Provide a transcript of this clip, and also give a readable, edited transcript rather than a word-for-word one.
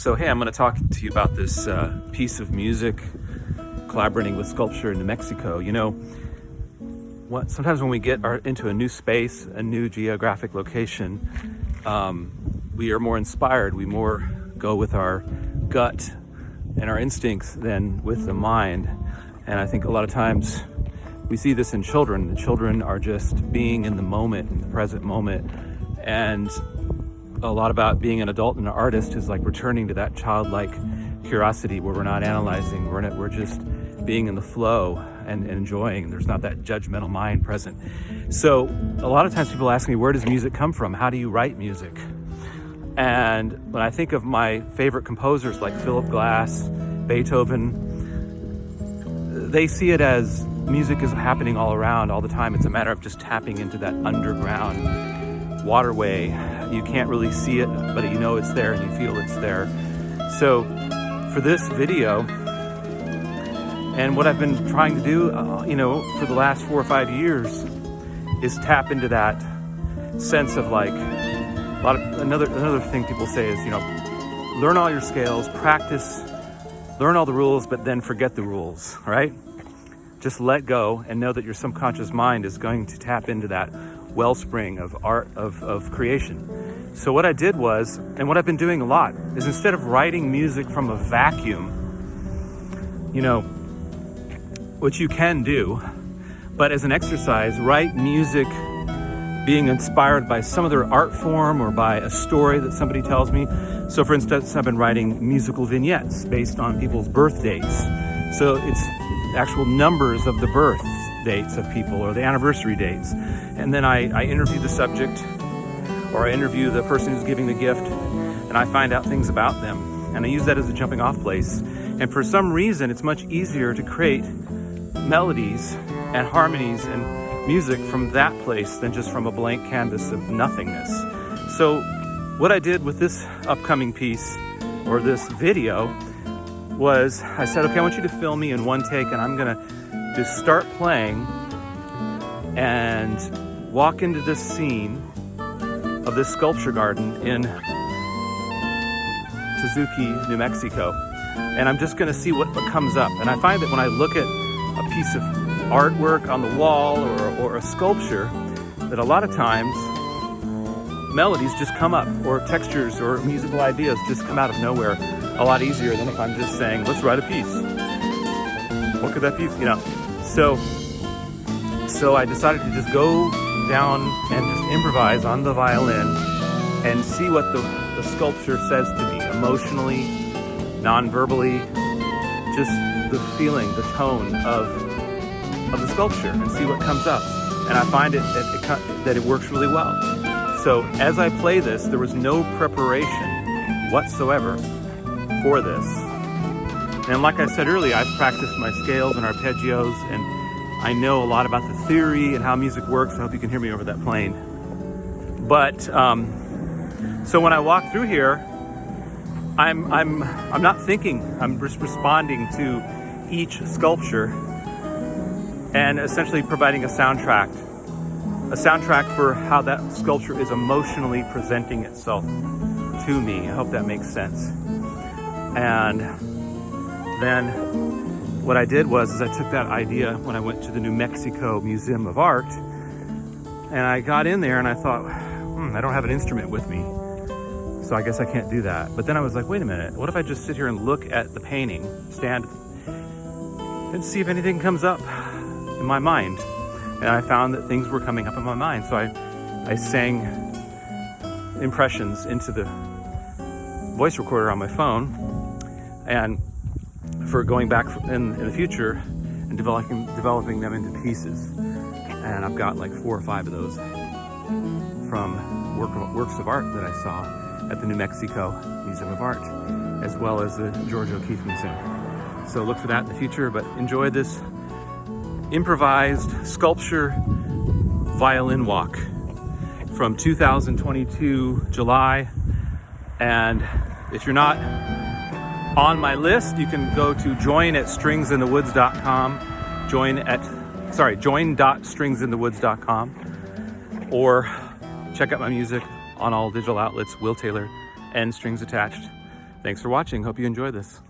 So hey, I'm going to talk to you about this piece of music collaborating with sculpture in New Mexico. You know, sometimes when we get into a new space, a new geographic location, we are more inspired. We more go with our gut and our instincts than with the mind. And I think a lot of times we see this in children. The children are just being in the moment, in the present moment. And a lot about being an adult and an artist is like returning to that childlike curiosity where we're not analyzing, we're just being in the flow and enjoying. There's not that judgmental mind present. So a lot of times people ask me, where does music come from? How do you write music? And when I think of my favorite composers like Philip Glass, Beethoven, they see it as music is happening all around all the time. It's a matter of just tapping into that underground waterway. You can't really see it, but you know it's there and you feel it's there. So for this video, and what I've been trying to do, for the last 4 or 5 years, is tap into that sense of like, another thing people say is, learn all your scales, practice, learn all the rules, but then forget the rules, right? Just let go and know that your subconscious mind is going to tap into that wellspring of art, of creation. So what I did was, and what I've been doing a lot, is instead of writing music from a vacuum, which you can do, but as an exercise, write music being inspired by some other art form or by a story that somebody tells me. So for instance, I've been writing musical vignettes based on people's birth dates. So it's actual numbers of the birth dates of people or the anniversary dates. And then I interview the subject, or I interview the person who's giving the gift, and I find out things about them. And I use that as a jumping off place. And for some reason, it's much easier to create melodies and harmonies and music from that place than just from a blank canvas of nothingness. So what I did with this upcoming piece, or this video, was I said, okay, I want you to film me in one take, and I'm gonna just start playing and walk into this scene of this sculpture garden in Tesuque, New Mexico. And I'm just gonna see what comes up. And I find that when I look at a piece of artwork on the wall or a sculpture, that a lot of times melodies just come up, or textures or musical ideas just come out of nowhere a lot easier than if I'm just saying, let's write a piece. What could that piece, So I decided to just go down and just improvise on the violin and see what the sculpture says to me emotionally, non-verbally, just the feeling, the tone of the sculpture, and see what comes up. And I find that it works really well. So as I play this, there was no preparation whatsoever for this. And like I said earlier, I've practiced my scales and arpeggios, and I know a lot about the theory and how music works. I hope you can hear me over that plane. But so when I walk through here, I'm not thinking. I'm just responding to each sculpture and essentially providing a soundtrack for how that sculpture is emotionally presenting itself to me. I hope that makes sense. And then what I did was I took that idea when I went to the New Mexico Museum of Art, and I got in there and I thought, I don't have an instrument with me, so I guess I can't do that. But then I was like, wait a minute, what if I just sit here and look at the painting, stand, and see if anything comes up in my mind? And I found that things were coming up in my mind. So I sang impressions into the voice recorder on my phone, and for going back in the future and developing them into pieces. And I've got like 4 or 5 of those from works of art that I saw at the New Mexico Museum of Art, as well as the George O'Keeffe Museum. So look for that in the future, but enjoy this improvised sculpture violin walk from 2022 July. And if you're not on my list, you can go to join.stringsinthewoods.com, join.stringsinthewoods.com, or check out my music on all digital outlets, Will Taylor and Strings Attached. Thanks for watching. Hope you enjoy this.